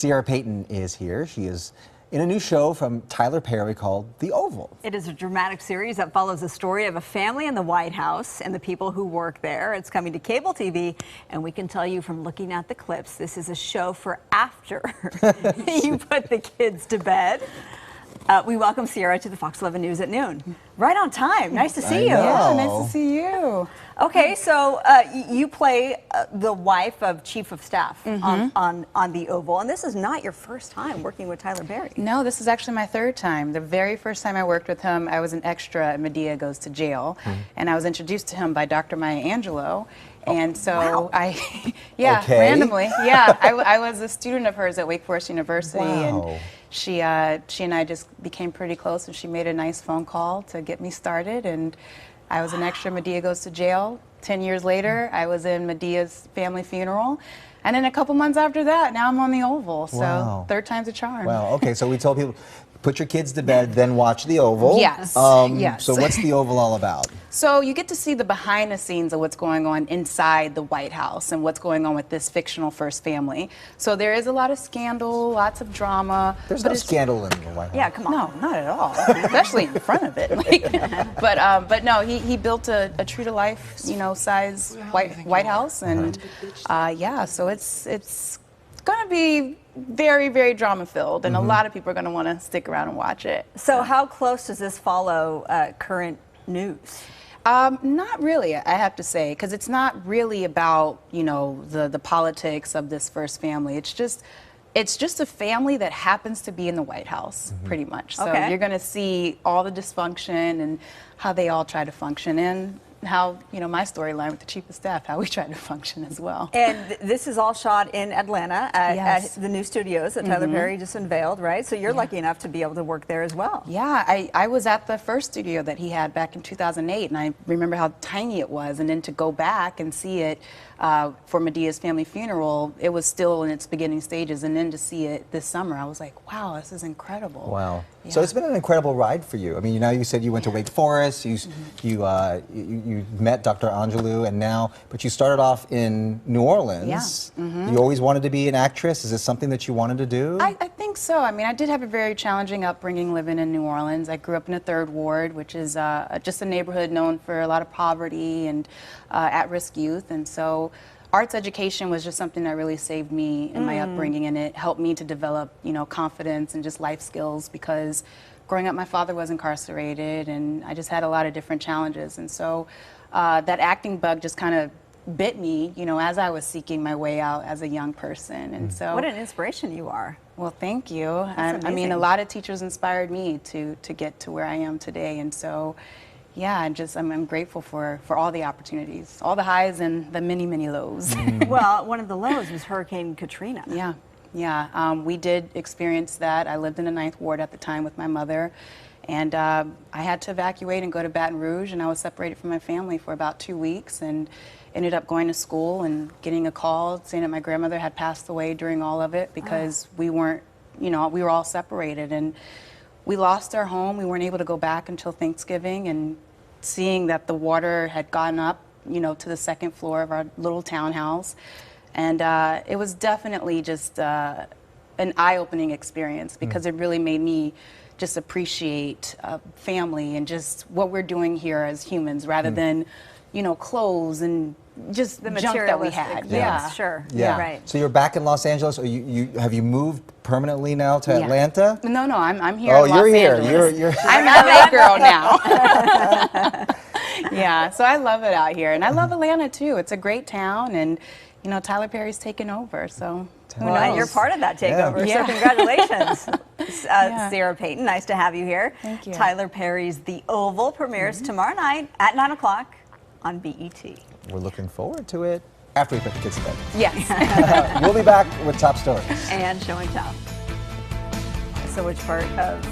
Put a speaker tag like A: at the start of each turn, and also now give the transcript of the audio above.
A: Ciera Payton is here. She is in a new show from Tyler Perry called The Oval.
B: It is a dramatic series that follows the story of a family in the White House and the people who work there. It's coming to cable TV, and we can tell you from looking at the clips, this is a show for after you put the kids to bed. We welcome Ciera to the Fox 11 News at noon. Right on time. Nice to see you.
C: Yeah, nice to see you.
B: Okay, so you play the wife of Chief of Staff on The Oval, and this is not your first time working with Tyler Perry.
C: No, this is actually my third time. The very first time I worked with him, I was an extra at Medea Goes to Jail, and I was introduced to him by Dr. Maya Angelou. And so randomly, I was a student of hers at Wake Forest University, and she and I just became pretty close, and she made a nice phone call to get me started, and I was an extra Medea Goes to Jail. 10 years later, I was in Medea's family funeral, and then a couple months after that, now I'm on The Oval, so third time's a charm.
A: Wow, okay, so we told people, put your kids to bed, then watch The Oval.
C: Yes, yes.
A: So what's The Oval all about?
C: So you get to see the behind the scenes of what's going on inside the White House and what's going on with this fictional first family. So there is a lot of scandal, lots of drama.
A: There's no scandal in the White House.
C: Yeah, come on. No, not at all, especially in front of it. But no, he built a true-to-life, size White House, and yeah, so it's going to be very, very drama-filled, and a lot of people are going to want to stick around and watch it.
B: So how close does this follow current news?
C: Not really, I have to say, because it's not really about, the politics of this first family. It's just a family that happens to be in the White House, pretty much. So you're going to see all the dysfunction and how they all try to function, and how, my storyline with the Chief of Staff, how we try to function as well.
B: And this is all shot in Atlanta at the new studios that Tyler Perry just unveiled, right? So you're lucky enough to be able to work there as well.
C: Yeah, I was at the first studio that he had back in 2008, and I remember how tiny it was, and then to go back and see it for Medea's family funeral, it was still in its beginning stages, and then to see it this summer, I was like, wow, this is incredible.
A: Wow.
C: Yeah.
A: So it's been an incredible ride for you. I mean, you said you went to Wake Forest, you met Dr. Angelou, and now, but you started off in New Orleans. You always wanted to be an actress. Is this something that you wanted to do?
C: I think so. I mean, I did have a very challenging upbringing living in New Orleans. I grew up in a third ward, which is just a neighborhood known for a lot of poverty and at-risk youth, and so arts education was just something that really saved me in my upbringing, and it helped me to develop, confidence and just life skills, because growing up, my father was incarcerated, and I just had a lot of different challenges, and so that acting bug just kind of bit me, as I was seeking my way out as a young person, and so.
B: What an inspiration you are.
C: Well, thank you. I mean, a lot of teachers inspired me to get to where I am today, and so. Yeah, I'm grateful for all the opportunities, all the highs and the many, many lows.
B: Well, one of the lows was Hurricane Katrina.
C: Yeah. We did experience that. I lived in the 9th Ward at the time with my mother, and I had to evacuate and go to Baton Rouge, and I was separated from my family for about 2 weeks, and ended up going to school and getting a call saying that my grandmother had passed away during all of it, because we weren't, we were all separated, and we lost our home. We weren't able to go back until Thanksgiving, and seeing that the water had gone up, to the 2nd floor of our little townhouse. And it was definitely just an eye-opening experience, because it really made me just appreciate family and just what we're doing here as humans, rather than, clothes and just the junk that we had.
B: Yeah, sure.
A: Yeah,
B: right.
A: So you're back in Los Angeles, or have you moved permanently now to Atlanta?
C: No, I'm here.
A: Oh,
C: in Los
A: you're here.
C: Angeles. I'm an LA girl now. Yeah, so I love it out here, and I love Atlanta too. It's a great town, and Tyler Perry's taken over, so. Who knows?
B: And you're part of that takeover, so congratulations. Ciera Payton, nice to have you here.
C: Thank you.
B: Tyler Perry's The Oval premieres tomorrow night at 9 o'clock on BET.
A: We're looking forward to it after we put the kids to bed.
C: Yes.
A: We'll be back with top stories.
B: And show and tell. So which part of